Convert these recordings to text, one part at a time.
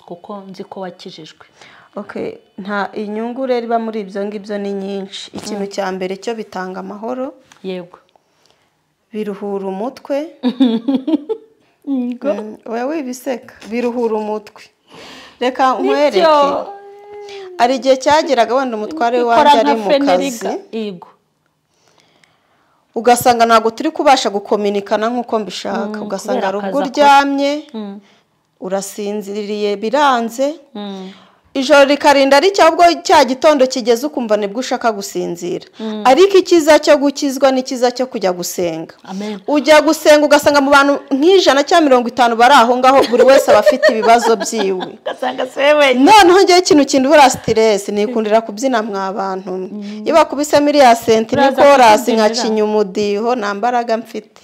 kuko nzi ko wakijijwe. Okay, nta inyungu rero iba muri ibyo ngibyo ni nyinshi. Ikintu cya mbere cyo bitanga amahoro. Yego. Biruhura umutwe. Oya wibiseka. Biruhura umutwe. Reka nkwereke. Ari igihe cyageraga wenda umutware wanjye ari mu kazi. Yego. Ugasanga ntabwo turi kubasha gukominikana nk'uko mbishaka. Ugasanga ari ubwo uryamye. Urasinziriye biranze. Ijoro rikarinda ari cyabwo cya gitondo kigeze ukumva nibwo ushaka gusinzira. Ariko ikiza cyo gukizwa n'ikiza cyo kujya gusenga. Amen. Ujya gusenga ugasanga mu bantu nk'ijana cyangwa 50 bari aho ngaho buri wese abafite ibibazo byiwe. Ugasanga sewe. Noneho ngiye ikintu kindura stress nikundira kubyina mwa bantu. Iba kubise miliya senti ni chorus nkacinya umudiho nambaraga mfite.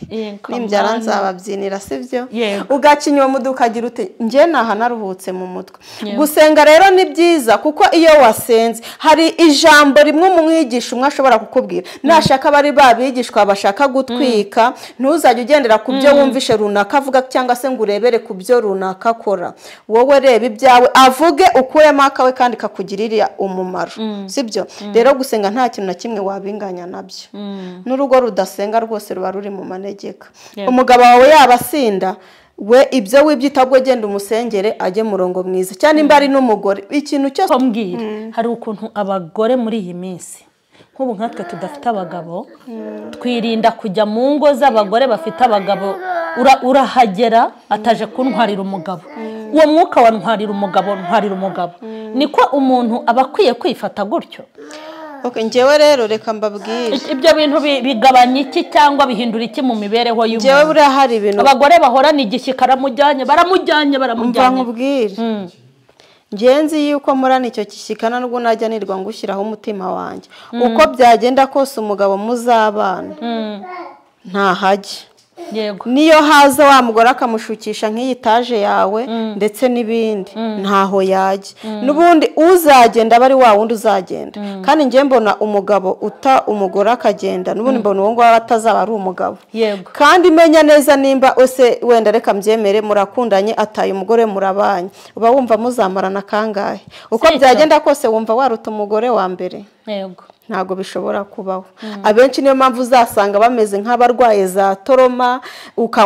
Nimbyara nzababyinira sivyo. Ugacinya umudiho ukagira ute ngiye naha naruhutse mu mutwe. Gusenga rero ni byiza kuko iyo wasenze hari ijambo rimwe umwigisha umwe ashobora kukubwira nashaka bari babigishwa bashaka gutwika ntuzajye ugendera ku byo wumvishe runaka avuga cyangwa se ngo urebere ku byo runaka akora wowe reba ibyawe avuge ukuremo akawe kandi kakugirira umumaro sibyo rero gusenga nta kintu na kimwe wabinganya nabyo n'urugo rudasenga rwose ruba ruri mu manegeka umugabo wawe yabasinda we ibyo wibyitagwe genda umusengere ajye murongo mwiza cyane imbari n'umugore ikintu cyose mbwira hari ukuntu abagore muri iyi minsi nk'ubu nkatwe tudafite abagabo twirinda kujya mu ngo z'abagore bafite abagabo urahagera ataje kuntwarira umugabo uwo mwuka wa ntwarira umugabo niko umuntu abakwiye kwifata gutyo. Okay, njewe rero reka mbabwire ibyo bintu bigabanya iki cyangwa bihindura iki mu mibereho y'umuntu. Njewe buri hari ibintu abagore bahorana igishyika baramujyanye mbwira ngenzi yuko murana icyo kishyikana nubwo najya nirwa ngushyiraho umutima wanjye uko byagenda kose umugabo muzabana nta hajye niyo haza wa mugore akamushukisha nk'iyitaje yawe ndetse n'ibindi ntaho yajya n'ubundi uzagenda bari wa wundi uzagenda kandi ngiye mbona umugabo uta umugore akagenda n'ubundi mbona uwo ngwa atazaba ari umugabo kandi menya neza nimba ose wenda reka mbyemere murakundanye ataye umugore murabanye uba wumva muzamarana kangahe uko byagenda kose wumva waruta umugore wa mbere. Yego. Ntago bishobora kubaho abenshi niyo mpamvu uzasanga bameze nk'abarwaye za toroma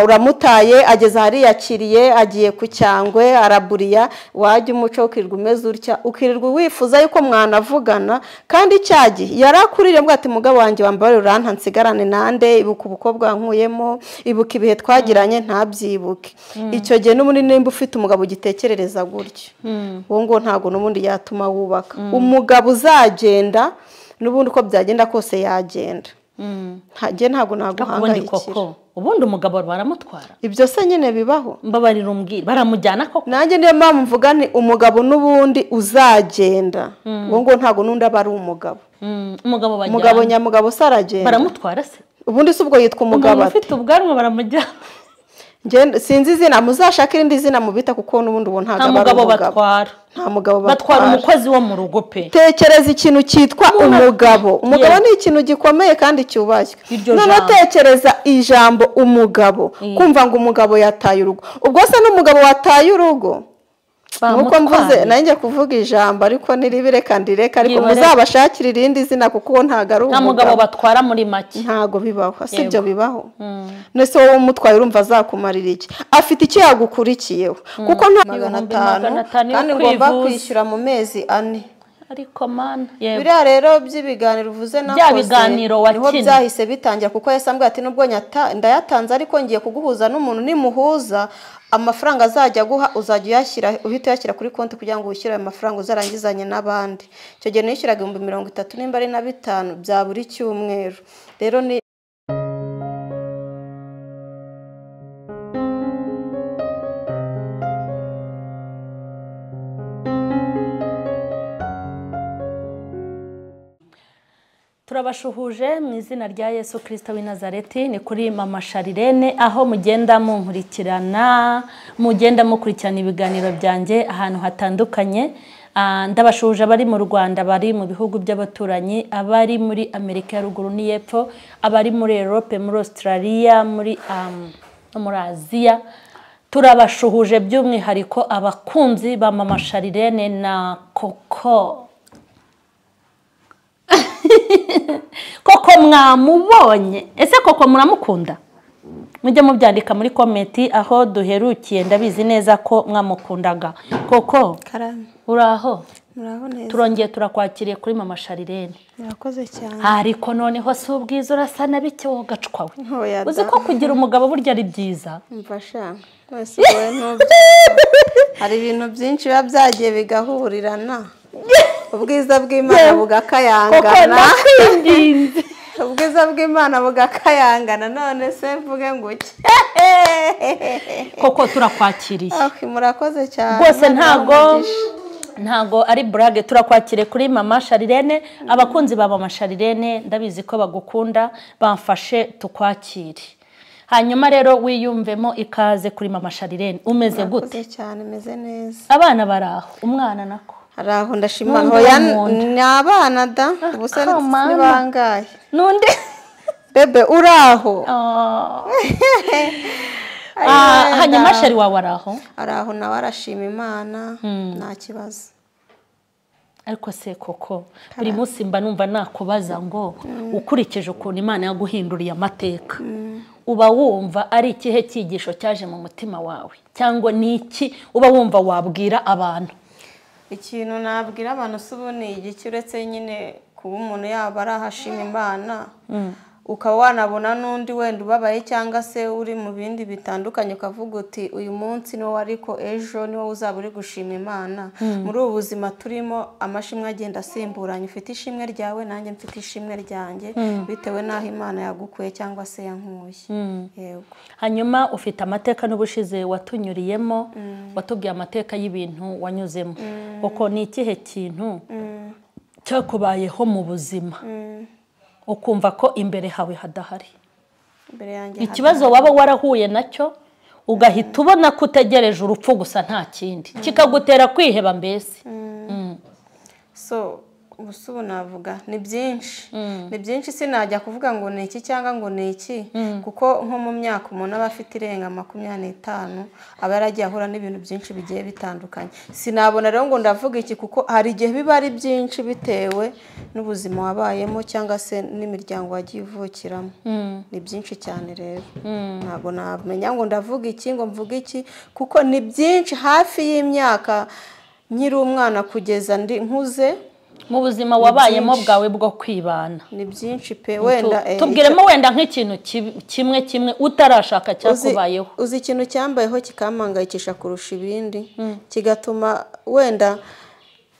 uramutaye ageze hari yakiriye agiye ku cyangwe araburiya wajya umuco ukirirwa umeze utya ukirirwa wifuza yuko mwanavugana kandi cyagi yarakurire mbwa ati mugabo wanjye wambare uranta nsigarane nande ibuka ubukobwa nkuyemo ibuka ibihe twagiranye ntabyibuke icyo gihe n'ubundi nimba ufite umugabo gitekerereza gutyo wo ngo ntago n'ubundi yatuma wubaka umugabo uzagenda n'ubundi uko byagenda kose yagenda ntago naguhangayikira ubundi umugabo baramutwara ibyo se nyine bibaho mbabarira umbwira baramujyana koko nanjye niyo mpamvu mvuga ni umugabo n'ubundi uzagenda ngo ntago n'undi aba ari umugabo umugabo nyamugabo se aragenda baramutwara se ubundi se ubwo yitwa umugabo ufite ubwanwa baramujyana sinzi izina muzashaka irindi zina mubita kuko n'ubundi ubu ntago umugabo batwara nta mugabo batwara umukozi wo mu rugo pe tekereza ikintu cyitwa umugabo ni ikintu gikomeye kandi cyubashywe none tekereza ijambo umugabo kumva ngo umugabo yataye urugo ubwo se n'umugabo wataye urugo nuko mvuze nanjye kuvuga ijambo ariko niribire kandi reka ariko muzabashakira irindi zina kuko ntago ari umugabo mugabo batwara muri make ntago bibaho sibyo bibaho nese wowe umutwaye urumva azakumarira iki afite icyo yagukurikiyeho kuko nta 500 kandi ngomba kwishyura mu mezi 4 ariko man biriya rero by'ibiganiro uvuze nakoze niho byahise bitangira kuko yasambwe ati nubwo ndayatanze ariko ngiye kuguhuza n'umuntu nimuhuza amafaranga azajya guha uzajya yashyira uhita yashyira kuri konti kugira ngo ushyire ayo mafaranga uzarangizanye n'abandi icyo gihe nishyuraga 30 nimba ari na 5 bya buri cyumweru rero ni turabashuhuje mu izina rya Yesu Kristo w'i Nazareti ni kuri Mama Sharirene aho mugenda munkurikirana ibiganiro byanjye ahantu hatandukanye ndabashuhuje abari mu Rwanda bari mu bihugu by'abaturanyi abari muri Amerika ya ruguru n'iyepfo abari muri Europe muri Australia muri Aziya turabashuhuje by'umwihariko abakunzi ba Mama Sharirene na Koko. Koko mwamubonye? Ese Koko muramukunda? Mujye mubyandika muri komenti aho duherukiye, ndabizi neza ko mwamukundaga. Koko uraho? Muraho neza. Turongeye turakwakiriye kuri Mama Sharirene. Murakoze cyane. Ariko noneho si ubwiza urasa na bike wogacwawe. Uzi ko kugira umugabo burya ari byiza. Mfasha. Wese wowe ntubyo. Hari ibintu byinshi biba byagiye bigahurirana. Ubwiza bw'Imana bugakayangana. Koko nakwindinze. Ubwiza bw'Imana bugakayangana, none se mvuge ngo iki? Koko turakwakiriye. Murakoze cyane. Rwose ntago ari brage, turakwakire kuri Mama Sharirene. Abakunzi ba Mama Sharirene ndabizi ko bagukunda, bamfashe tukwakire. Hanyuma rero wiyumvemo ikaze kuri Mama Sharirene. Umeze gute? Murakoze cyane, meze neza. Abana baraho, umwana nako araho ndashima. Hoya ni abana da, ubuse ni bangaye. Nundi bebe uraho? Hanyuma shari wawe araho nawe arashima Imana, nta kibazo. Ariko se Koko, buri munsi mba numva nakubaza ngo ukurikije ukuntu Imana yaguhinduriye amateka, uba wumva ari ikihe cyigisho cyaje mu mutima wawe, cyangwa ni iki uba wumva wabwira abantu? Ikintu nabwira abantu subu ni igiki uretse nyine kuba umuntu yaba arahashima Imana, ukaba wanabona n'undi wenda ubabaye cyangwa se uri mu bindi bitandukanye, ukavuga uti uyu munsi niwo ariko ejo niwo uzaba uri gushima Imana. Muri ubu buzima turimo amashimwe agenda asimburanye, ufite ishimwe ryawe nanjye mfite ishimwe ryanjye, bitewe n'aho Imana yagukuye cyangwa se yankuye. Yego. Hanyuma ufite amateka n'ubushize watunyuriyemo, watubwiye amateka y'ibintu wanyuzemo. Koko ni ikihe kintu cyakubayeho mu buzima ukumva ko imbere hawe hadahari? Ikibazo waba warahuye nacyo ugahita ubona ko utegereje urupfu gusa nta kindi, kikagutera kwiheba mbese. So ubusubu navuga ni byinshi sinajya kuvuga ngo ni iki cyangwa ngo ni iki, kuko nko mu myaka umuntu aba afite irenga 25 aba yaragiye ahura n'ibintu byinshi bigiye bitandukanye. Sinabona rero ngo ndavuga iki, kuko hari igihe biba ari byinshi bitewe n'ubuzima wabayemo cyangwa se n'imiryango wagiye uvukiramo. Ni byinshi cyane rero, ntabwo namenya ngo ndavuga iki ngo mvuga iki, kuko ni byinshi hafi y'imyaka nkiri umwana kugeza ndi nkuze. Mu buzima wabayemo bwawe bwo kwibana ni byinshi pe. Wenda tubwiremo wenda nk'ikintu kimwe utarashaka cyakubayeho. Uzi ikintu cyambayeho kikampangayikisha kurusha ibindi, kigatuma wenda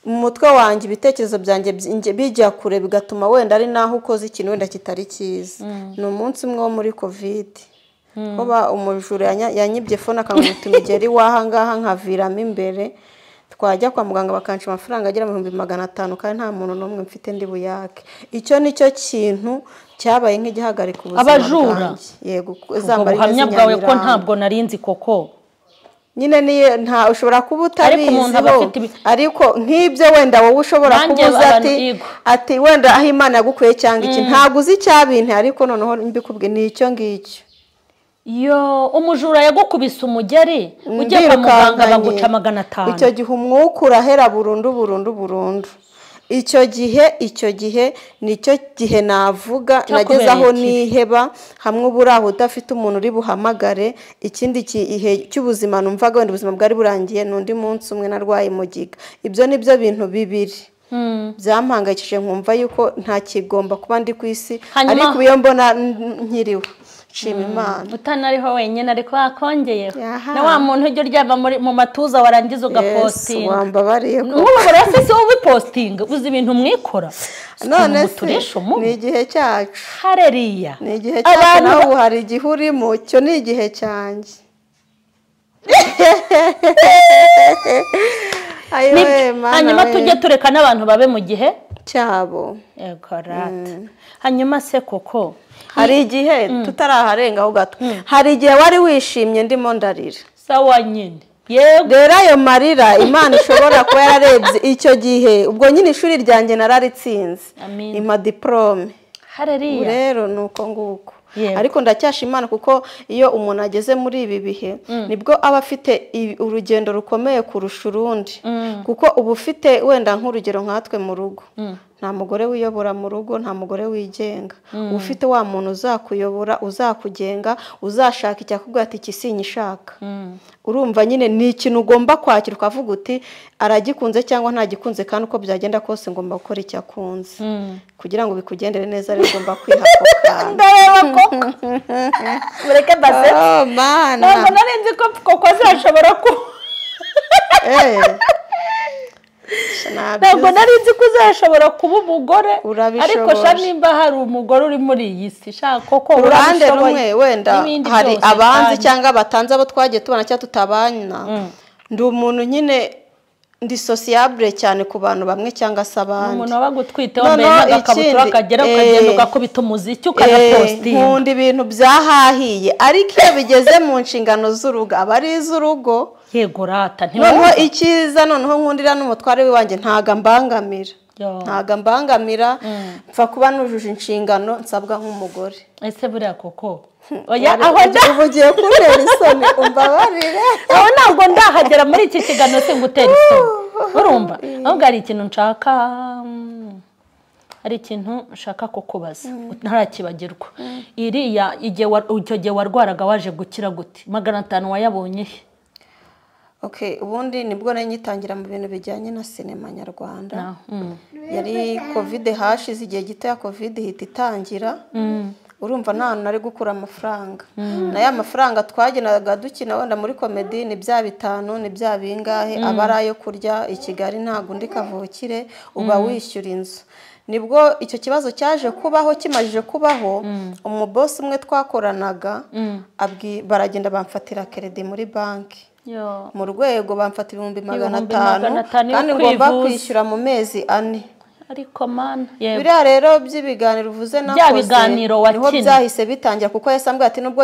mu mutwe wanjye ibitekerezo byanjye bijya kure, bigatuma wenda ari naho ukoze ikintu wenda kitari cyiza. Ni umunsi umwe wo muri covid, hoba umujura yanyibye phone akanguta imigeri wahangaha nkaviramo imbere, twajya kwa muganga bakanca amafaranga agera mu 1500 kandi nta muntu n'umwe mfite ndi buyake. Icyo nicyo kintu cyabaye nk'igihagarika ubuzima abajura. Yego, uzambara ubuhamya bwawe ko ntabwo narinzi Koko. Nyine niyo nta ushobora kuba utabiziho, ariko nk'ibyo wenda wowe ushobora kubuza ati wenda aho Imana yagukuye cyangwa iki, ntabwo uzi cyabinte, ariko noneho mbikubwiye ni icyo ngicyo. Yo umujura yagukubise umugeri ujye kwa muganga baguca 500. Icyo gihe umwuka urahera burundu. Icyo gihe nicyo gihe navuga nageze aho niheba, hamwe uburaho udafite umuntu uri buhamagare. Ikindi gihe cy'ubuzima numvaga wenda ubuzima bwari burangiye, n'undi munsi umwe narwaye mugiga. Ibyo nibyo bintu bibiri byampangayikije, nkumva yuko nta kigomba kuba ndi ku isi, ariko ubiyo mbona nkiriho shima Imana. Utanariho wenyine ariko akongeye na wa muntu ujye uryama mu matuza warangiza ugapostinga. Wambabariye ko n'ubu barasese wowe postinga uzi ibintu mwikora. None ni igihe cyacu. Hareriya ni igihe cyacu, nawe hari igihe urimo, cyo ni igihe cyanjye. Hanyuma tujye tureka n'abantu babe mu gihe cyabo. Hanyuma se Koko, hari igihe tutaraharengaho gato, hari igihe wari wishimye ndimo ndarira. Sawa nyine. Rero ayo marira Imana ishobora kuba yararebye icyo gihe, ubwo nyine ishuri ryanjye nararitsinze, impa diplome. Hareriya rero nuko nguko. ariko ndacyashimana kuko iyo umuntu ageze muri ibi bihe nibwo aba afite urugendo rukomeye kurusha urundi kuko uba ufite wenda nk'urugero nkatwe mu rugo nta mugore wiyobora mu rugo nta mugore wigenga ufite wa muntu uzakuyobora uzakugenga uzashaka icyakubwira ati iki sinyishaka urumva nyine ni ikintu ugomba kwakira ukavuga uti aragikunze cyangwa ntagikunze kandi uko byagenda kose ngomba gukora icyo akunze kugira ngo bikugendere neza rero ugomba kwihakokana ndareba koko mureke base ntabwo nari nzi ko koko zashobora ku ntabwo nari nzi ko uzashobora kuba umugore ariko sha nimba hari umugore uri muri iyi si shaka koko uruhande rumwe wenda hari abanzi cyangwa batanze abo twagiye tubona cyangwa tutabana ndi umuntu nyine ndi sociable cyane ku bantu bamwe cyangwa se abandi umuntu wabagutwite wambaye n'agakabutura kagera ukagenda ugakubita umuziki ukanapostinga nkunda ibintu byahahiye ariko iyo bigeze mu nshingano z'urugo aba ari iz'urugo yego rata noneho icyiza noneho nkundira n'umutware w'iwanjye ntago mbangamira mpfa kuba nujuje inshingano nsabwa nk'umugore ese buriya koko ubu ugiye kuntera isoni umbabarire aho ntabwo ndahagera muri iki kiganiro singutera isoni urumva ahubwo hari ikintu nshaka hari ikintu nshaka kukubaza ntarakibagirwa iriya icyo gihe warwaraga waje gukira gute 500 wayabonye ubundi nibwo nari ngitangira mu bintu bijyanye na sinema nyarwanda yari covid hashize igihe gito ya covid ihita itangira urumva nta hantu nari gukura amafaranga nayo amafaranga twagenaga dukina wenda muri komedi ni bya 5 ni bya bingahe aba ari ayo kurya i Kigali ntabwo ndi kavukire uba wishyura inzu nibwo icyo kibazo cyaje kubaho kimajije kubaho umubosi umwe twakoranaga baragenda bamfatira credit muri banki mu rwego bamfatira 500 kandi ngomba kwishyura mu mezi 4 ariko man biriya rero by'ibiganiro uvuze nakoze niho byahise bitangira kuko yasambwe ati nubwo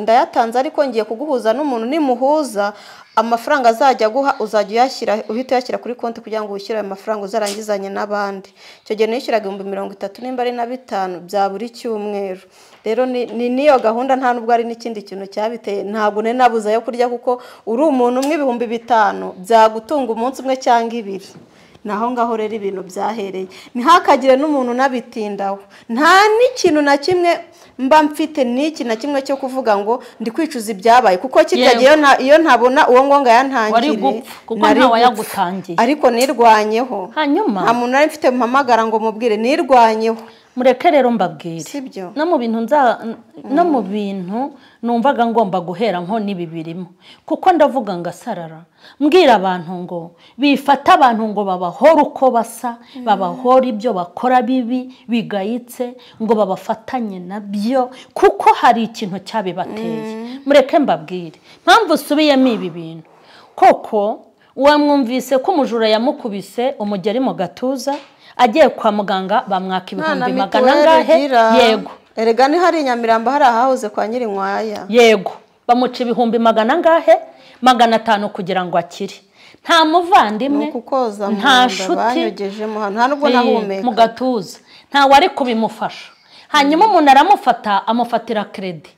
ndayatanze ariko ngiye kuguhuza n'umuntu nimuhuza amafaranga azajya guha uzajya uyashyira uhita uyashyira kuri konti kugira ngo ushyire ayo mafaranga uzarangizanye n'abandi icyo gihe nishyuraga 30 nimba ari na 5 bya buri cyumweru rero ni niyo gahunda nta nubwo ari n'ikindi kintu cyabiteye ntabwo ne nabuza yo kurya kuko uri umuntu umwe 5,000 byagutunga umunsi umwe cyangwa 2 naho ngaho rero ibintu byahereye ntihakagire n'umuntu nabitindaho nta n'ikintu na kimwe mba mfite n'iki na kimwe cyo kuvuga ngo ndi kwicuza ibyabaye kuko kiryagiye iyo ntabona uwo ngo yantangire kuko ntawe yagutangiye ariko nirwanyeho hanyuma nta muntu nari mfite mpamagara ngo mubwire nirwanyeho mureke rero mbabwire sibyo no mu bintu numvaga ngomba guhera nko n'ibibirimo kuko ndavuga ngasarara mbwira abantu ngo bifata abantu ngo babahora uko basa babahora ibyo bakora bibi bigayitse ngo babafatanye nabyo kuko hari ikintu cyabibateye mureke mbabwire mpamvu usubiyemo ibi bintu koko wamwumvise ko umujura yamukubise umugeri mu gatuza agiye kwa muganga bamwaka 200 angahe yego erega ni hari Nyamirambo hari ahahoze kwa Nyirinkwaya yego bamuca 200 angahe 500 kugira ngo akire nta muvandimwe nta shuti nta nubwo nahumeka mu gatuza nta wari kubimufasha hanyuma umuntu aramufata amufatira credit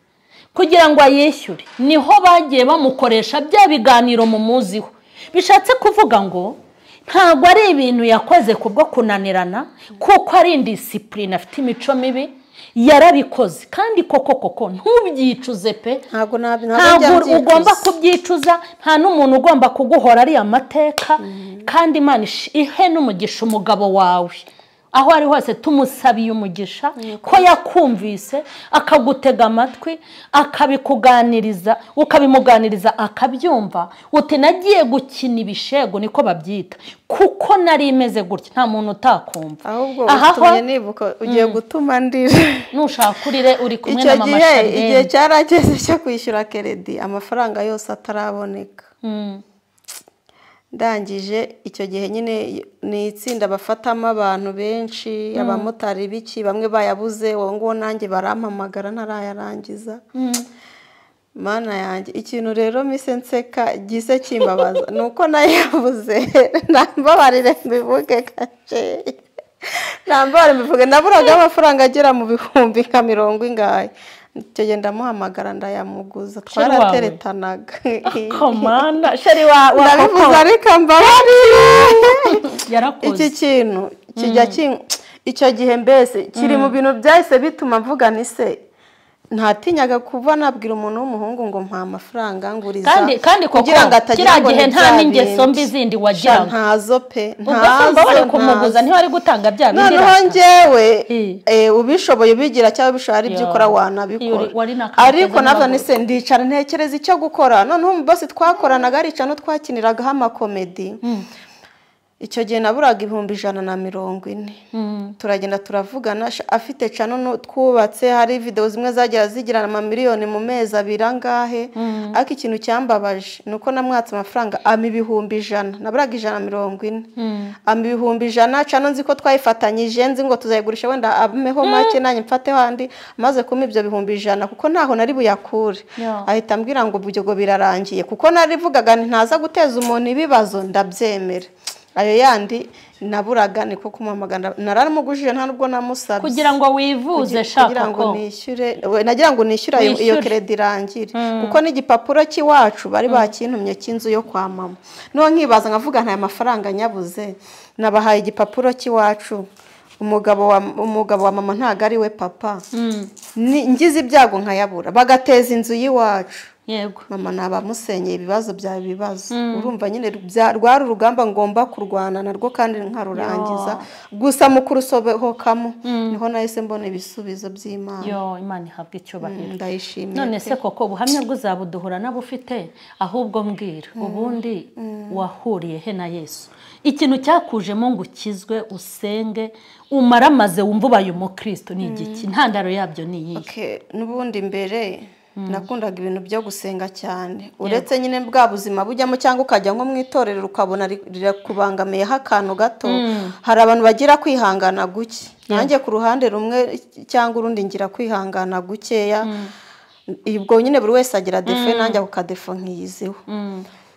kugira ngo ayishyure niho bagiye bamukoresha bya biganiro mu muziho bishatse kuvuga ngo ntabwo ari ibintu yakoze kubwo kunanirana kuko ari indiscipline afite imico mibi yarabikoze kandi koko ntubyicuze pe ntabwo ugomba kubyicuza nta n'umuntu ugomba kuguhora ari amateka kandi Imana ihe n'umugisha umugabo wawe aho ari hose tumusabiye umugisha ko yakumvise akagutega amatwi akabikuganiriza ukabimuganiriza akabyumva uti nagiye gukina ibishego niko babyita kuko nari imeze gutya nta muntu utakumva ahubwo utumye nibuka ugiye gutuma ndira nushaka kurire uri kumwe na mama Charlene igihe cyarageze cyo kwishyura credit amafaranga yose ataraboneka ndangije icyo gihe nyine ni itsinda bafatamo abantu benshi abamotari biki bamwe bayabuze wowe ngo nanjye barampamagara ntarayarangiza mana yanjye ikintu rero mise nseka gise kimbabaza nuko nayabuze nambabarire mbivuge gace naburaga amafaranga agera mu 10,000 ingahe icyo gihe ndamuhamagara ndayamuguza twarateretanaga komanda sheri wa ndabivuze ariko mbabarire yarakoze iki kintu kijya icyo gihe mbese kiri mu bintu byahise bituma mvuga ni se ntatinyaga kuva nabwira umuntu w'umuhungu ngo mpa amafaranga nguriza kandi kugira ngo atagira gihe nta n'ingeso mbi zindi wagiraga ntazo pe ntazo bari kumuguza ntibari gutanga bya bindi noneho njyewe ubishoboye ubigira cyangwa ubishobora ibyo ukora wanabikora ariko navyo ni se ndicara ntekereza icyo gukora noneho bose twakoranaga arica no twakiniragaho amakomedi icyo gihe naburaga 140 turagenda turavugana afite cano twubatse hari video zimwe zagera zigirana amamiliyoni mu mezi abiri angahe ariko ikintu cyambabaje nuko namwatse amafaranga ama 100 naburaga 140 ama 100 cano nzi ko twayifatanyije nzi ngo tuzayigurisha wenda ameho make nanye mfate handi maze kuma ibyo 100 kuko naho nari buyakure ahita ambwira ngo ubwo birarangiye kuko narivugaga ntaza guteza umuntu ibibazo ndabyemera ayo yandi naburaga niko kumamagana nararamugujije nta nubwo namusabye kugira ngo wivuze shaka kugira ngo nishyure nagira ngo nishyura iyo credit irangire kuko n'igipapuro cy'iwacu bari bakintumye cy'inzu yo kwa mama no nkibaza nkavuga nta mafaranga nyabuze nabahaye igipapuro cy'iwacu umugabo wa mama ntago ari we papa ngize ibyago nkayabura bagateza inzu y'iwacu yego mama nabamusenyeye ibibazo bya bibazo urumva nyine rwari urugamba ngomba kurwana narwo kandi nkarurangiza gusa mu kurusohokamo niho nahise mbona ibisubizo by'Imana Imana ihabwe icyubahiro ndayishimiye none se koko ubuhamya bw'uzabuduhura nabufite ahubwo mbwira ubundi wahuriye he na Yesu ikintu cyakujemo ngo ukizwe usenge umaramaze wumva ubaye umukristo ni igiki ntandaro yabyo ni iyi n'ubundi mbere nakundaga ibintu byo gusenga cyane uretse nyine bwa buzima bujyamo cyangwa ukajya nko mu itorero ukabona rirakubangamiyeho akantu gato hari abantu bagira kwihangana guke nanjye ku ruhande rumwe cyangwa urundi ngira kwihangana gukeya ubwo nyine buri wese agira defo nanjye ako kadefo nkiyiziho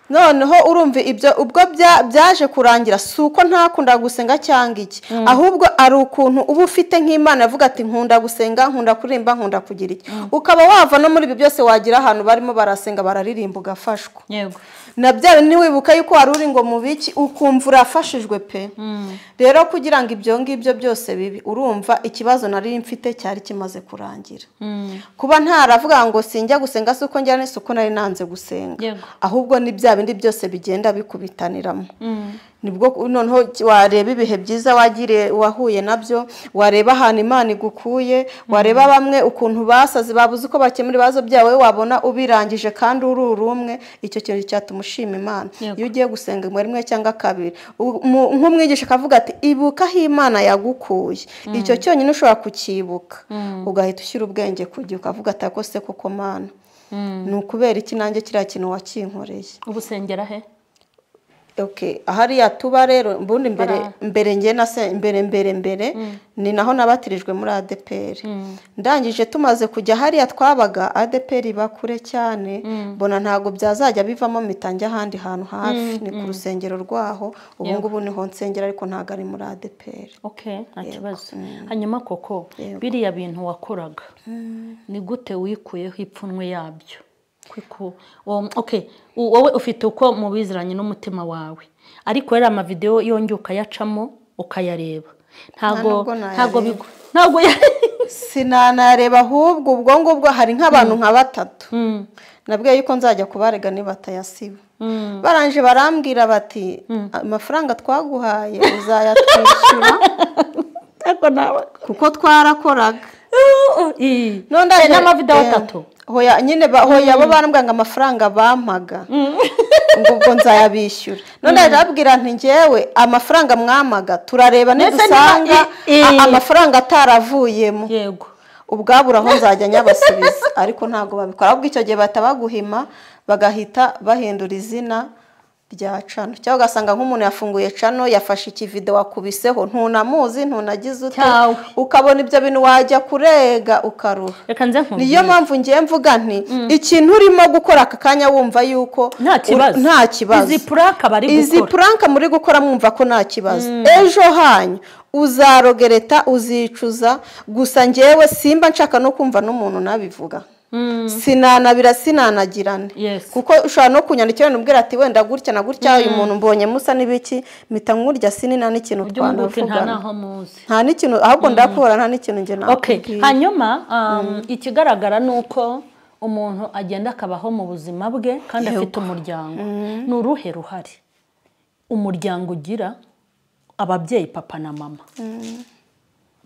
noneho urumva ibyo ubwo byaje kurangira suko ntakunda gusenga cyangwa iki ahubwo ari ukuntu uba ufite nk'Imana yavuga ati nkunda gusenga nkunda kuririmba nkunda kugira iki ukaba wava no muri ibi byose wagira ahantu barimo barasenga bararirimba ugafashwa yego nabyo niwibuka yuko wari uri ngo mu biki ukumva urafashijwe pe rero kugira ngo ibyo ngibyo byose bibi urumva ikibazo nari mfite cyari kimaze kurangira kuba ntaravuga ngo sinjya gusenga suko njya n'isuko nari nanze gusenga ahubwo ni bya bindi byose bigenda bikubitaniramo nibwo noneho wareba ibihe byiza wahuye nabyo wareba ahantu Imana igukuye wareba bamwe ukuntu basaze babuze uko bakemura ibibazo byawe wabona ubirangije kandi uri umwe icyo kintu cyatuma ushima Imana iyo ugiye gusenga mu rimwe cyangwa kabiri nk'umwigisha akavuga ati ibuka aho Imana yagukuye icyo cyonyine ushobora kukibuka ugahita ushyira ubwenge kujya ukavuga ati ako se koko Mana ni ukubera iki nanjye kiriya kintu wakinkoreye ubusengera he ahariya tuba rero mbundi mbere nge nase mbere ni naho nabatirijwe muri ADPR ndangije tumaze kujya hariya twabaga ADPR bakure cyane mbona ntago byazajya bivamo mitange ahandi hantu hafi ni ku rusengero rwaho ubu ngubu niho nsengera ariko ntago ari muri ADPR nta kibazo hanyuma koko biriya bintu wakoraga ni gute wikuyeho ipfunwe yabyo wowe ufite uko mubiziranye n'umutima wawe ariko rero amavideo yongeye ukayacamo ukayareba ntago sinanareba ahubwo ubwo ngubwo hari nk'abantu nka batatu nabwiye yuko nzajya kubarega nibatayasiba baranje barambwira bati amafaranga twaguhaye uzayatwishyura kuko twarakoraga none n'amavideo atatu hoya nyine hoya bo barambwanga amafaranga bampaga ngo nzayabishyura none arabwira nti ngewe amafaranga mwamaga turareba nidusanga amafaranga ataravuyemo yego ubwabura aho nzajya nyabasubiza ariko ntago babikora ahubwo icyo gihe batabaguhima bagahita bahindura izina bya cano, cyangwa ugasanga nk'umuntu yafunguye cano yafashe ikivido wakubiseho ntunamuzi ntunagize ute, ukabona ibyo bintu wajya kurega ukaruha. Niyo mpamvu ngiye mvuga nti ikintu urimo gukora aka kanya wumva yuko nta kibazo, izi puranka muri gukora mwumva ko nta kibazo, ejo hanyu uzarogereta uzicuza. Gusa ngewe simba nshaka no kumva n'umuntu nabivuga, sinanabira sinanagirane, kuko ushobora no kunyandikira n'ubwira ati wenda gutya na gutya uyu muntu mbonye musa n'ibiki mpita nkurya sinina n'ikintu twanavugana, nta n'ikintu ahubwo ndakubora nta n'ikintu nge nawe. Hanyuma ikigaragara ni uko umuntu agenda akabaho mu buzima bwe kandi afite umuryango. Ni uruhe ruhare umuryango ugira, ababyeyi papa na mama,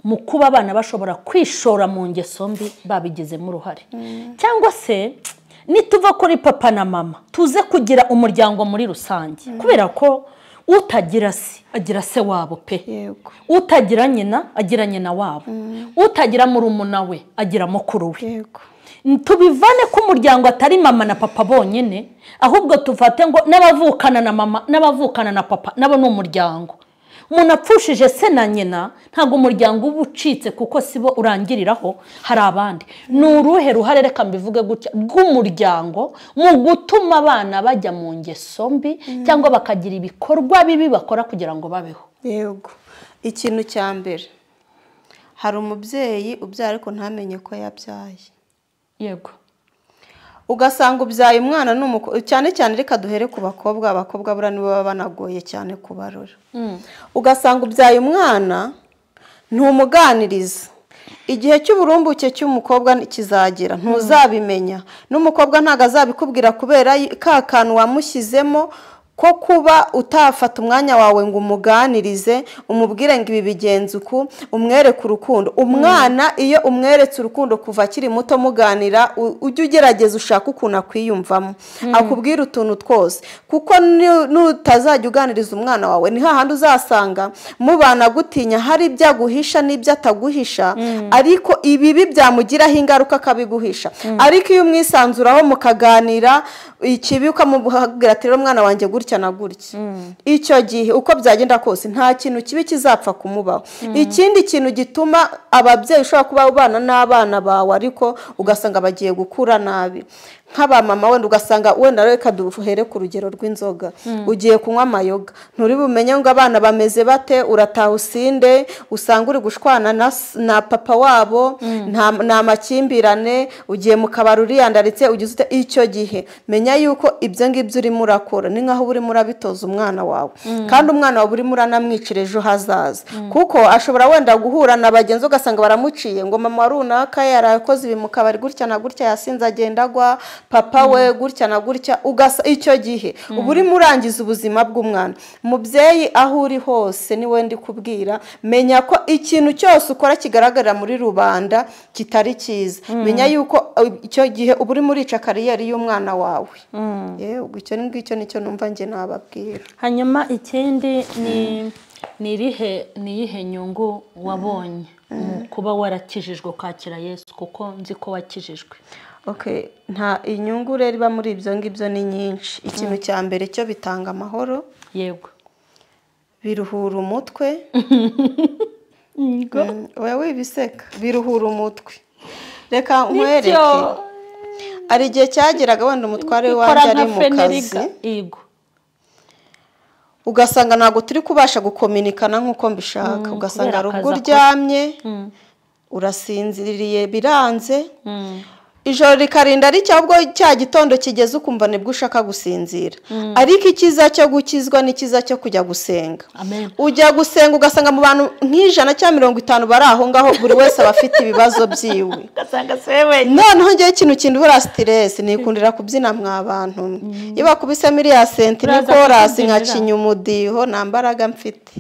mu kuba abana bashobora kwishora mu ngeso mbi babigizemo uruhare? Cyangwa se nituva kuri papa na mama tuze kugira umuryango muri rusange, kubera ko utagira se agira se wabo pe, utagira nyina agira nyina wabo, utagira murumuna we agira mukuru we. Tubivane ko umuryango atari mama na papa bonyine, ahubwo tufate ngo n'abavukana na mama n'abavukana na papa nabo ni umuryango. Umuntu apfushije se na nyina ntabwo umuryango uba ucitse, kuko sibo urangiriraho, hari abandi. Ni uruhe ruhare, reka mbivuge gutya, rw'umuryango mu gutuma abana bajya mu ngeso mbi cyangwa bakagira ibikorwa bibi bakora kugira ngo babeho? Yego, ikintu cya mbere, hari umubyeyi ubyara ariko ntamenye ko yabyaye. Yego, ugasanga ubyaye umwana cyane cyane, reka duhere ku bakobwa. Abakobwa bura nibo baba banagoye cyane kubarura. Ugasanga ubyaye umwana ntumuganiriza, igihe cy'uburumbuke cy'umukobwa kizagera ntuzabimenya, n'umukobwa ntago azabikubwira kubera ka kantu wamushyizemo ko kuba utafata umwanya wawe ngo umuganirize umubwire ngo ibi bigenze uku, umwereke urukundo. Umwana iyo umweretse urukundo kuva akiri muto muganira, ujye ugerageza ushaka ukuntu akwiyumvamo, akubwira utuntu twose, kuko nutazajya uganiriza umwana wawe ni hahandi uzasanga mubana gutinya, hari ibyo aguhisha n'ibyo ataguhisha, ariko ibibi byamugiraho ingaruka akabiguhisha. Ariko iyo umwisanzuraho mukaganira ikibi ukamubwira ati rero mwana wanjye gutya na gutya, icyo gihe uko byagenda kose nta kintu kibi kizapfa kumubaho. Ikindi kintu gituma ababyeyi ushobora kuba ubana n'abana bawe ariko ugasanga bagiye gukura nabi, nk'abamama wenda ugasanga wenda reka duhere ku rugero rw'inzoga, ugiye kunywa amayoga, nturi bumenye ngo abana bameze bate, urataha usinde, usanga uri gushwana na papa wabo, nta makimbirane, ugiye mu kabari uriyandaritse, ugize ute. Icyo gihe menya yuko ibyo ngibyo urimo urakora ni nkaho urimo urabitoza umwana wawe, kandi umwana wawe urimo uranamwicira ejo hazaza, kuko ashobora wenda guhura na bagenzi ugasanga baramuciye ngo mama runaka yarakoze ibi mu kabari gutya na gutya, yasinze agenda agwa, papa we gutya na gutya. Icyo gihe uba urimo urangiza ubuzima bw'umwana. Mubyeyi aho uri hose ni we ndi kubwira, menya ko ikintu cyose ukora kigaragarira muri rubanda kitari cyiza. Menya yuko icyo gihe uba urimo urica kariyeri y'umwana wawe. Icyo ngicyo nicyo numva njye nababwira. Hanyuma ikindi ni iyihe nyungu wabonye mu kuba warakijijwe ukakira Yesu, kuko nzi ko wakijijwe? Nta inyungu rero iba muri ibyo ngibyo ni nyinshi. Ikintu cya mbere cyo bitanga amahoro. Yego, biruhura umutwe. Wowe wibiseka, biruhura umutwe. Reka nkwereke, ari igihe cyageraga wenda umutware wanjye ari mu kazi, ugasanga ntabwo turi kubasha gukominikana nk'uko mbishaka, ugasanga hari ubwo uryamye urasinziriye biranze, ijoro rikarinda ricya, ubwo cya gitondo kigeze ukumva nibwo ushaka gusinzira. Ariko ikiza cyo gukizwa n'ikiza cyo kujya gusenga. Ujya gusenga ugasanga mu bantu nk'ijana cyangwa 50 bari aho ngaho, buri wese aba afite ibibazo byiwe. Noneho ngewe ikintu kindura stress, nikundira kubyina mwa bantu. Iyo bakubise miliya senti ni chorus nkacinya umudiho, nta mbaraga mfite,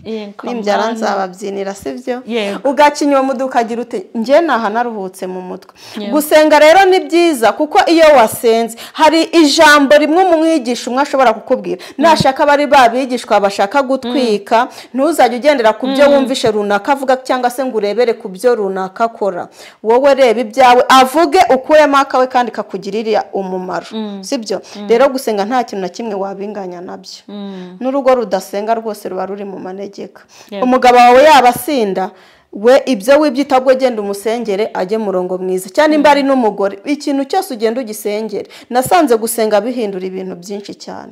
nimbyara nzababyinira sibyo. Ugacinya umudiho ukagira ute, nge naha naruhutse mu mutwe. Gusenga rero ni byiza kuko iyo wasenze hari ijambo rimwe umwigisha umwe ashobora kukubwira nashaka bari babigishwa bashaka gutwika ntuzajye ugendera ku byo wumvishe runaka avuga cyangwa se ngo urebere ku byo runaka akora wowe reba ibyawe avuge ukuremo akawe kandi kakugirira umumaro sibyo rero gusenga nta kintu na kimwe wabinganya nabyo n'urugo rudasenga rwose ruba ruri mu manegeka umugabo wawe yabasinda we ibyo wibyita bwo genda umusengere ajye murongo mwiza cyane imba ari n'umugore ikintu cyose ugenda ugisengere nasanze gusenga bihindura ibintu byinshi cyane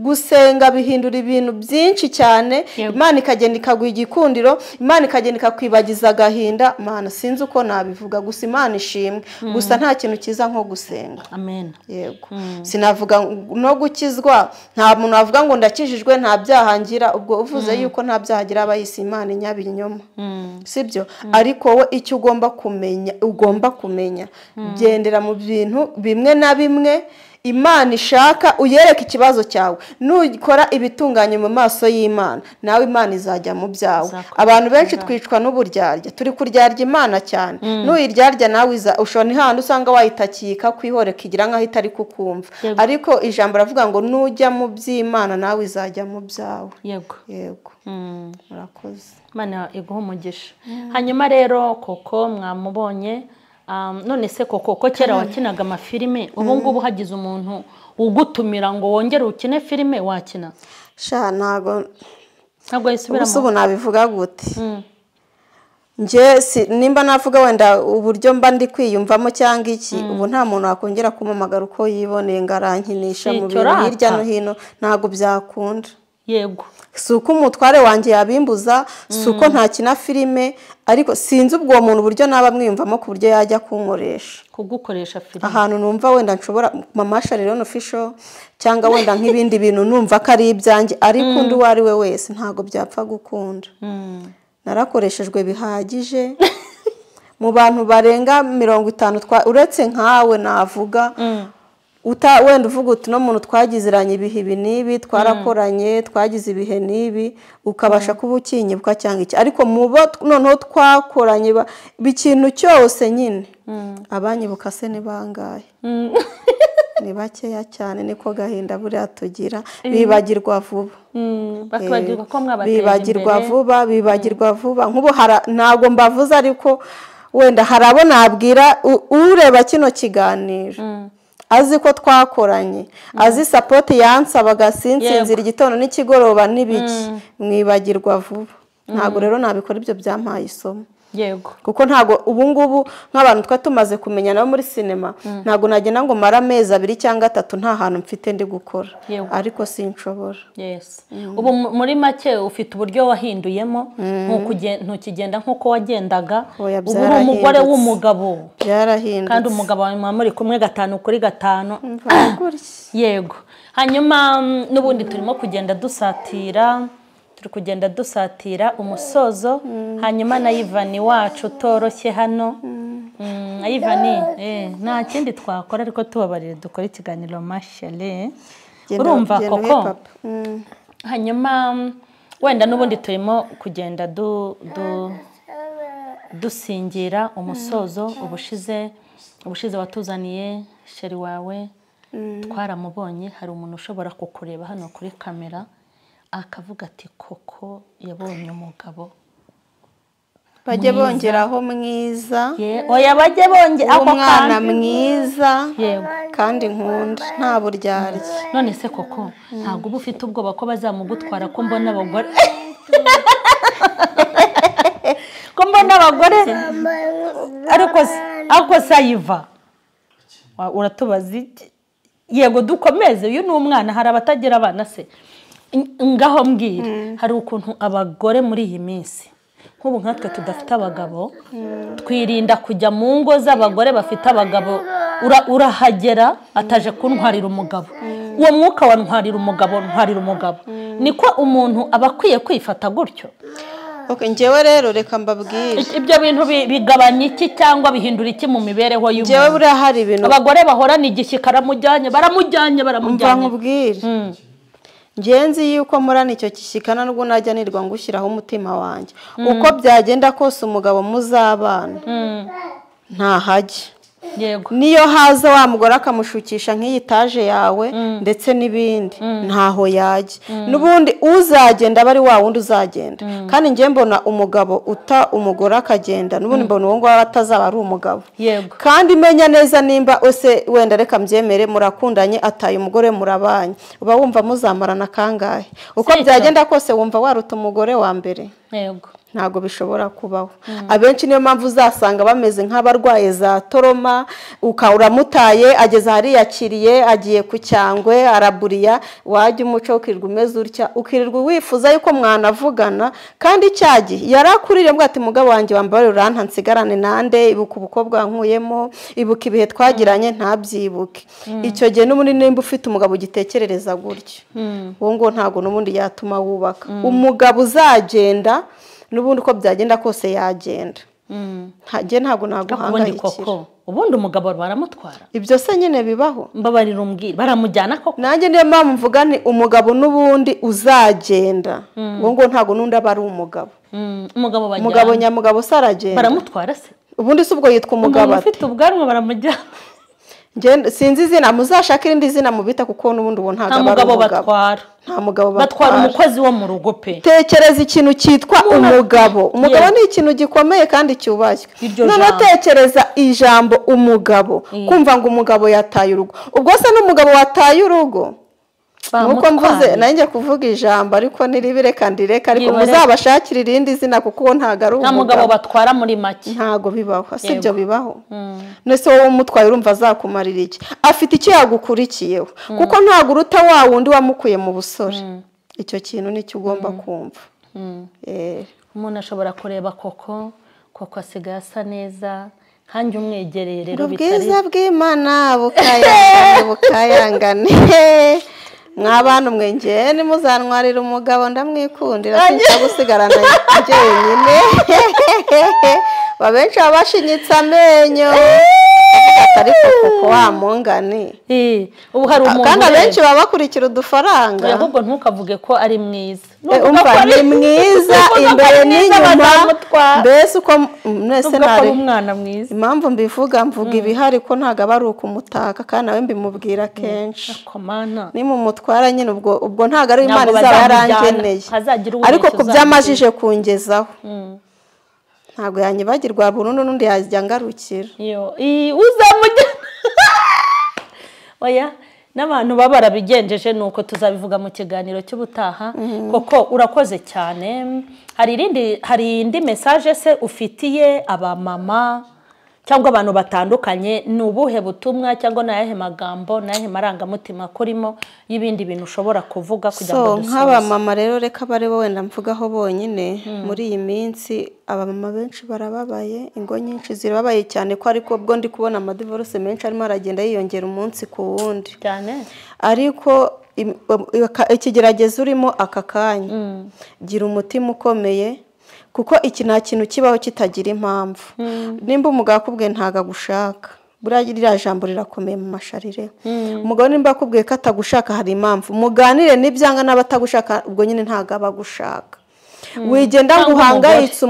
gusenga bihindura ibintu byinshi cyane Imana ikagenda ikaguha igikundiro Imana ikagenda ikakwibagiza agahinda Mana sinzi uko nabivuga gusa Imana ishimwe gusa nta kintu kiza nko gusenga amen yego sinavuga no gukizwa nta muntu avuga ngo ndakijijwe nta byaha ngira ubwo uvuze yuko nta byaha agira abayisi Imana inyabinyoma sibyo ariko wowe icyo ugomba kumenya gendera mu bintu bimwe na bimwe Imana ishaka uyereka ikibazo cyawe nukora ibitunganye mu maso y'Imana nawe Imana izajya mu byawe abantu benshi twicwa n'uburyarya turi kuryarya Imana cyane nuyiryarya nawe ushobora n'ihandi usanga wayitakika kwihoreka igira nkaho itari kukumva ariko ijambo ravuga ngo nujya mu by'Imana nawe izajya mu byawe yego murakoze Imana iguha umugisha hanyuma rero koko mwamubonye none se koko kera wakinaga amafilime ubu ngubu hagize umuntu ugutumira ngo wongere ukine filime wakina sha ntago yisubiramo ubu nabivuga gute nimba navuga wenda uburyo mba ndi kwiyumvamo cyangwa iki ubu nta muntu wakongera kumamagara uko yiboneye ngo arankinisha mu bintu hirya no hino ntago byakunda yego si uko umutware wanjye yabimbuza si uko ntakina filime ariko sinzi ubwo muntu uburyo naba mwiyumvamo ku buryo yajya kunkoresha kugukoresha filime ahantu numva wenda nshobora Mama Sharirene Official cyangwa wenda nk'ibindi bintu numva ko ari ibyanjye ariko undi uwo ari we wese ntago byapfa gukunda narakoreshejwe bihagije mu bantu barenga 50 uretse nkawe navuga wenda uvuga uti no muntu twagiziranye ibihe ibi n'ibi twarakoranye twagize ibihe n'ibi ukabasha kuba ukinyibwa cyangwa iki ariko mubo noneho twakoranye ikintu cyose nyine abanyibuka se ni bangahe ni bakeya cyane niko gahinda buriya tugira bibagirwa vuba bibagirwa vuba nk'ubu ntago mbavuze ariko wenda harabo nabwira ureba kino kiganiro azi ko twakoranye azi support yansabaga sinsinzira igitondo n'ikigoroba n'ibiki mwibagirwa vuba ntago rero nabikora ibyo byampaye isomo yego kuko ntago ubu ngubu nk'abantu twa tumaze kumenya nabo muri sinema ntago nagenda ngo mara amezi 2 cyangwa 3 nta hantu mfite ndi gukora ariko sinshobora ubu muri make ufite uburyo wahinduyemo ntukigenda nk'uko wagendaga ubu uri umugore w'umugabo byarahindutse kandi umugabo wawe muri kumwe 5 kuri 5 yego hanyuma n'ubundi turimo kugenda dusatira umusozo hanyuma na Ivani wacu toroshye hano Ivani nta kindi twakora ariko tubabarire dukora ikiganiro mashale urumva koko hanyuma wenda n'ubundi turimo kugenda dusingira umusozo ubushize watuzaniye sheri wawe twaramubonye hari umuntu ushobora kukureba hano kuri kamera akavuga ati koko yabonye umugabo bajye bongeraho mwiza oya bajye bongeraho umwana mwiza kandi nkunda nta buryarya none se koko ntabwo uba ufite ubwoba ko bazamugutwara ko mbona abagore ariko sayiva uratubaza iki yego dukomeze uyu ni umwana hari abatagira abana se ngaho mbwira hari ukuntu abagore muri iyi minsi nk'ubu nkatwe tudafite abagabo twirinda kujya mu ngo z'abagore bafite abagabo urahagera ataje kuntwarira umugabo uwo mwuka wa ntwarira umugabo niko umuntu aba akwiye kwifata gutyo njyewe rero reka mbabwire ibyo bintu bigabanya iki cyangwa bihindura iki mu mibereho y'umuntu njyewe buriya hari ibintu abagore bahorana igishyika baramujyanye mbwire ngenzi yuko murana icyo kishyikana nubwo najya nirwa ngushyiraho umutima wanjye uko byagenda kose umugabo muzabana ntahajye niyo haza wa mugore akamushukisha nk'iyi taje yawe ndetse n'ibindi ntaho yajya n'ubundi uzagenda aba ari wa wundi uzagenda kandi njye mbona umugabo uta umugore akagenda n'ubundi mbona uwo ngwo atazaba ari umugabo kandi menya neza nimba ose wenda reka mbyemere murakundanye ataye umugore murabanye uba wumva muzamarana kangahe uko byagenda kose wumva waruta umugore wa mbere ntago bishobora kubaho abenshi niyo mpamvu uzasanga bameze nk'abarwaye za toroma uramutaye ageze hari yakiriye agiye ku cyangwe araburiya wajya umuco ukirirwa umeze utya ukirirwa wifuza yuko mwanavugana kandi cyagiye yarakuririye mbwa ati mugabo wanjye wambaye uranta nsigarane nande ibuka ubukobwa nkuyemo ibuka ibihe twagiranye ntabyibuke icyo gihe n'ubundi nimba ufite umugabo ugitekerereza gutyo uwo ngo ntago n'ubundi yatuma wubaka umugabo uzagenda n'ubundi uko byagenda kose yagenda ntabwo naguhangayikira ubundi umugabo baramutwara ibyo se nyine bibaho mbabarira umbwira baramujyana koko nanjye niyo mpamvu mvuga ni umugabo n'ubundi uzagenda uwo ngo ntabwo n'undi aba ari umugabo umugabo nyamugabo se aragenda baramutwara se ubundi si ubwo yitwa umugabo ufite ubwanwa baramujyana sinzi izina muzashaka irindi zina mubita kuko n'ubundi ubu ntabwo aba ari umugabo nta mugabo batwara umukozi wo mu rugo pe tekereza ikintu cyitwa umugabo ni ikintu gikomeye kandi cyubashywe n'abatekereza ijambo umugabo kumva ngo umugabo yataye urugo ubwo se n'umugabo wataye urugo nuko mvuze nanjye kuvuga ijambo ariko niribire kandi reka ariko muzabashakira irindi zina kuko ntago ari umugabo mugabo batwara muri make ntago bibaho sibyo bibaho nese wowe umutwaye urumva azakumarira iki afite icyo yagukurikiyeho kuko ntago uruta wa wundi wamukuye mu busore icyo kintu nicyo ugomba kumva umuntu ashobora kureba koko asigaye asa neza hanjye umwegereye rero ubwiza bw'Imana bukayangane mw'abantu mwengeye nimuzanwarira umugabo ndamwikundira sinshaka gusigarana njyenyine babenshi babashinyitse amenyo ariko kuko wa mungani ubu hari umuntu kandi abenshi baba bakurikira udufaranga ahubwo ntukavuge ko ari mwiza umva ni mwiza imbere n'inyuma mbese uko mwese nari umwana mwiza impamvu mvuga ibihari ko ntago aba ari ukumutaka kandi nawe mbimubwira kenshi ni mu mutwara nyine ubwo ntago ari Imana izaba yarangeneye ariko kubyamajije kungezaho ntabwo yanyibagirwa burundu n'undi yajya ngarukira uzamujyana oya n'abantu baba barabigenjeje nuko tuzabivuga mu kiganiro cy'ubutaha koko urakoze cyane hari indi message se ufitiye abamama cyangwa abantu batandukanye ni ubuhe butumwa cyangwa nayahe magambo nayahe marangamutima kurimo y'ibindi bintu ushobora kuvuga kugira ngo dusoze nk'abamama rero reka bare wenda mvugaho bonyine muri iyi minsi abamama benshi barababaye ingo nyinshi zirababaye cyane ko ariko bwo ndi kubona amadivorce menshi arimo aragenda yiyongera umunsi ku wundi cyane ariko ikigeragezo urimo aka kanya gira umutima ukomeye kuko iki nta kintu kibaho kitagira impamvu nimba umugabo akubwiye ntago agushaka buriya iriya jambo rirakomeye mu masharire umugabo nimba akubwiye ko atagushaka hari impamvu muganire n'ibyanga n'abatagushaka ubwo nyine ntago aba agushaka wigenda ngo uhangayitse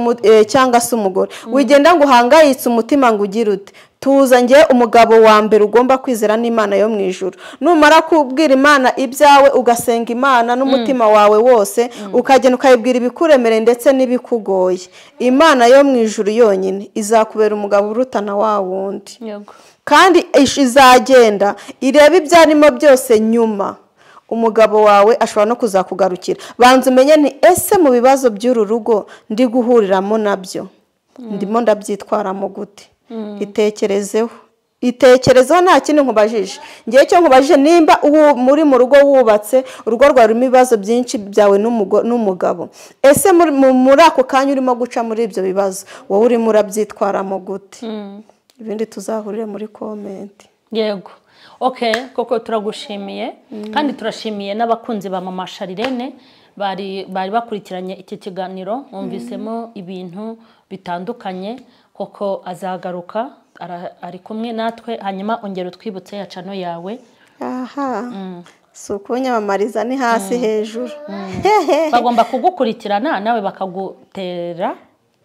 cyangwa se umugore wigenda ngo uhangayitse umutima ngo ugire ute tuza nge umugabo wa mbere ugomba kwizera n'Imana yo mu ijuru numara kubwira Imana ibyawe ugasenga Imana n'umutima wawe wose ukagenda ukayibwira ibikuremereye ndetse n'ibikugoye Imana yo mu ijuru yonyine izakubera umugabo urutana wa wundi kandi izagenda ireba ibyarimo byose nyuma umugabo wawe ashobora no kuzakugarukira banza umenye nti ese mu bibazo by'uru rugo ndi guhuriramo nabyo ndimo ndabyitwaramo gute itekerezeho nta kindi nkubajije ngiye cyo nkubajije nimba muri mu rugo wubatse urugo rwawe rurimo ibibazo byinshi byawe n'umugabo ese muri ako kanya urimo guca muri ibyo bibazo wowe urimo urabyitwaramo gute ibindi tuzahurire muri komenti yego koko turagushimiye kandi turashimiye n'abakunzi ba Mama Sharirene bari bakurikiranye iki kiganiro mwumvisemo ibintu bitandukanye koko azagaruka ari kumwe natwe hanyuma ongera utwibutse ya channel yawe si ukunyamamariza ni hasi hejuru bagomba kugukurikirana nawe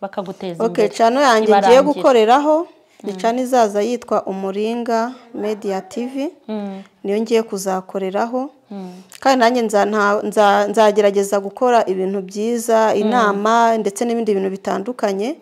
bakaguteza channel yanjye ngiye gukoreraho icana izaza yitwa Umuringa Media TV, niyo ngiye kuzakoreraho, kandi nanjye nzagerageza gukora ibintu byiza, inama ndetse n'ibindi bintu bitandukanye,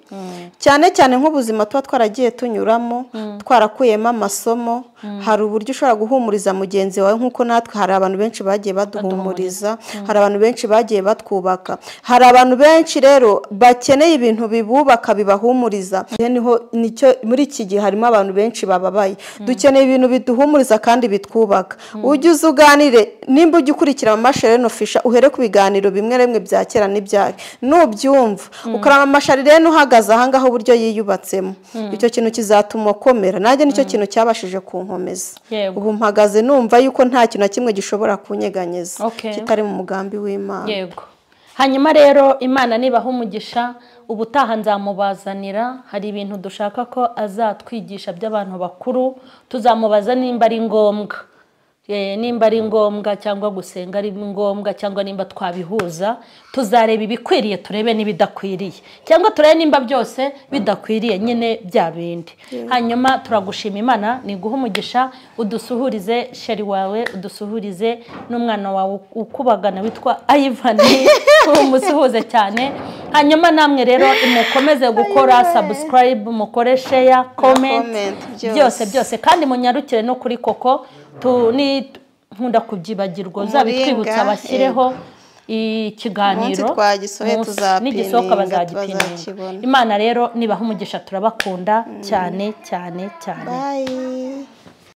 cyane cyane nk'ubuzima tuba twaragiye tunyuramo, twarakuyemo amasomo. Hari uburyo ushobora guhumuriza mugenzi wawe, nk'uko natwe hari abantu benshi bagiye baduhumuriza, hari abantu benshi bagiye batwubaka, hari abantu benshi rero bakeneye ibintu bibubaka bibahumuriza. Nicyo muri iki gihe harimo abantu benshi bababaye, dukeneye ibintu biduhumuriza kandi bitwubaka. Ujye uzuganire, nimba ujye ukurikira Mamasharene Official, uhere ku biganiro bimwe rimwe bya kera n'ibyari, nubyumva ukarama Mamasharene uhagaze ahangaho uburyo yiyubatsemo, icyo kintu kizatuma ukomera. Nanjye nicyo kintu cyabashije kunkomeza. Ubu mpagaze numva yuko nta kintu na kimwe gishobora kunyeganyeza kitari mu mugambi w'Imana. Yego. Hanyuma rero Imana nibaha umugisha, ubutaha nzamubazanira, hari ibintu dushaka ko azatwigisha by'abantu bakuru, tuzamubaza nimba ari ngombwa, nimba ari ngombwa cyangwa gusenga ari ngombwa, cyangwa nimba twabihuza. Tuzareba ibikwiriye, turebe n'ibidakwiriye, cyangwa turebe nimba byose bidakwiriye nyine bya bindi. Hanyuma turagushima Imana, niguha umugisha, udusuhurize sheri wawe, udusuhurize n'umwana wawe ukubagana witwa Ivan, umusuhuze cyane. Hanyuma namwe rero mukomeze gukora subscribe, mukore share, comment, byose kandi munyarukire no kuri Koko. Nkunda kubyibagirwa, uzabitwibutsa bashyireho ikiganiro, n'igisohoka bazagipinira. Imana rero nibaha umugisha, turabakunda cyane cyane cyane.